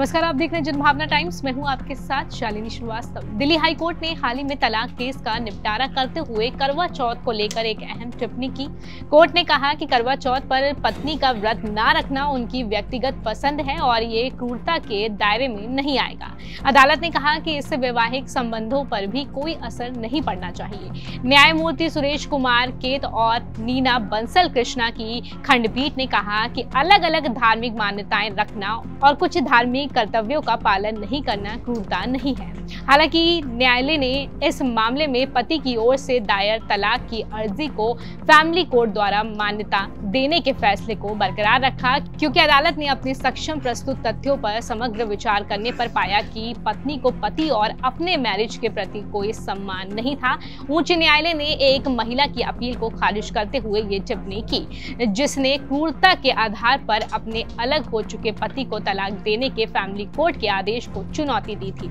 नमस्कार, आप देख रहे हैं जनभावना टाइम्स। मैं हूं आपके साथ शालिनी श्रीवास्तव। दिल्ली हाई कोर्ट ने हाल ही में तलाक केस का निपटारा करते हुए करवा चौथ को लेकर एक अहम टिप्पणी की। कोर्ट ने कहा कि करवा चौथ पर पत्नी का व्रत ना रखना उनकी व्यक्तिगत पसंद है और ये क्रूरता के दायरे में नहीं आएगा। अदालत ने कहा कि इससे वैवाहिक संबंधों पर भी कोई असर नहीं पड़ना चाहिए। न्यायमूर्ति सुरेश कुमार केत और नीना बंसल कृष्णा की खंडपीठ ने कहा कि अलग अलग धार्मिक मान्यताएं रखना और कुछ धार्मिक कर्तव्यों का पालन नहीं करना क्रूरता नहीं है। हालांकि न्यायालय ने इस मामले में पति की ओर से दायर तलाक की अर्जी को फैमिली कोर्ट द्वारा मान्यता देने के फैसले को बरकरार रखा, क्योंकि अदालत ने अपने सक्षम प्रस्तुत तथ्यों पर समग्र विचार करने पर पाया कि पत्नी को पति और अपने मैरिज के प्रति कोई सम्मान नहीं था। उच्च न्यायालय ने एक महिला की अपील को खारिज करते हुए ये टिप्पणी की, जिसने क्रूरता के आधार पर अपने अलग हो चुके पति को तलाक देने के फैमिली कोर्ट के आदेश को चुनौती दी थी।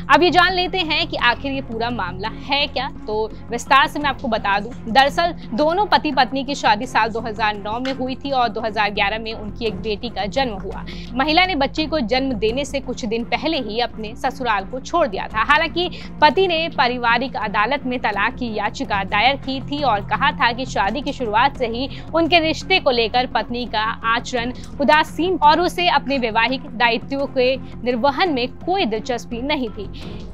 अब ये जान लेते हैं कि आखिर ये पूरा मामला है क्या। तो विस्तार से मैं आपको बता दूं, दरअसल दोनों पति पत्नी की शादी साल 2009 में हुई थी और 2011 में उनकी एक बेटी का जन्म हुआ। महिला ने बच्ची को जन्म देने से कुछ दिन पहले ही अपने ससुराल को छोड़ दिया था। हालांकि पति ने पारिवारिक अदालत में तलाक की याचिका दायर की थी और कहा था कि शादी की शुरुआत से ही उनके रिश्ते को लेकर पत्नी का आचरण उदासीन और उसे अपने वैवाहिक दायित्वों के निर्वहन में कोई दिलचस्पी नहीं थी।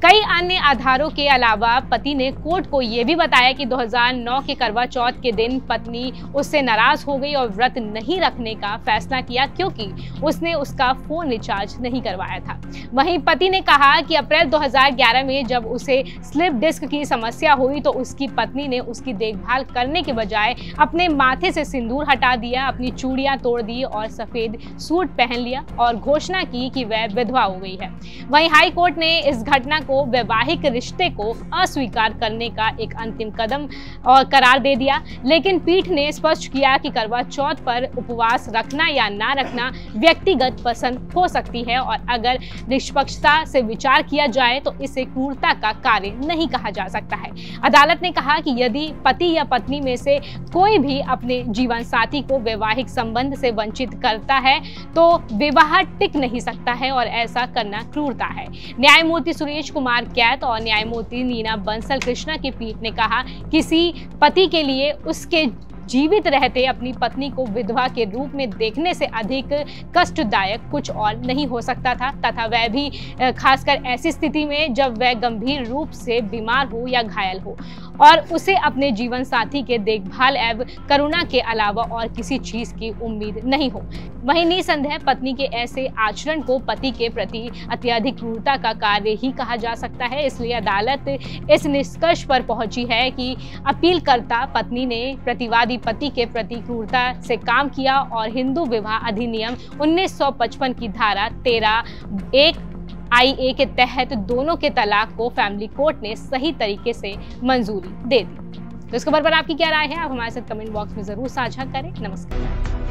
कई अन्य आधारों के अलावा पति ने कोर्ट को यह भी बताया कि 2009 के करवा चौथ के दिन पत्नी उससे नाराज हो गई और व्रत नहीं रखने का फैसला किया, क्योंकि उसने उसका फोन रिचार्ज नहीं करवाया था। वहीं पति ने कहा कि अप्रैल 2011 में जब उसे स्लिप डिस्क की समस्या हुई तो उसकी पत्नी ने उसकी देखभाल करने के बजाय अपने माथे से सिंदूर हटा दिया, अपनी चूड़ियां तोड़ दी और सफेद सूट पहन लिया और घोषणा की कि वह विधवा हो गई है। वहीं हाई कोर्ट ने इस घटना को वैवाहिक रिश्ते को अस्वीकार करने का एक अंतिम कदम और करार दे दिया, लेकिन पीठ ने स्पष्ट किया कि करवा चौथ पर उपवास रखना या ना रखना व्यक्तिगत पसंद हो सकती है और अगर निष्पक्षता से विचार किया जाए तो इसे क्रूरता का कार्य नहीं कहा जा सकता है। अदालत ने कहा कि यदि पति या पत्नी में से कोई भी अपने जीवन साथी को वैवाहिक संबंध से वंचित करता है तो विवाह टिक नहीं सकता है और ऐसा करना क्रूरता है। न्यायमूर्ति सुरेश कुमार कैत और न्यायमूर्ति नीना बंसल कृष्णा की पीठ ने कहा, किसी पति के लिए उसके जीवित रहते अपनी पत्नी को विधवा के रूप में देखने से अधिक कष्टदायक कुछ और नहीं हो सकता था, तथा वह भी खासकर ऐसी स्थिति में जब वह गंभीर रूप से बीमार हो या घायल हो और उसे अपने जीवन साथी के देखभाल एवं करुणा के अलावा और किसी चीज की उम्मीद नहीं हो। वहीं निसंदेह पत्नी के ऐसे आचरण को पति के प्रति अत्यधिक क्रूरता का कार्य ही कहा जा सकता है। इसलिए अदालत इस निष्कर्ष पर पहुंची है कि अपीलकर्ता पत्नी ने प्रतिवादी पति के प्रति क्रूरता से काम किया और हिंदू विवाह अधिनियम 1955 की धारा 13(1) IA के तहत दोनों के तलाक को फैमिली कोर्ट ने सही तरीके से मंजूरी दे दी। तो इस खबर पर आपकी क्या राय है, आप हमारे साथ कमेंट बॉक्स में जरूर साझा करें। नमस्कार।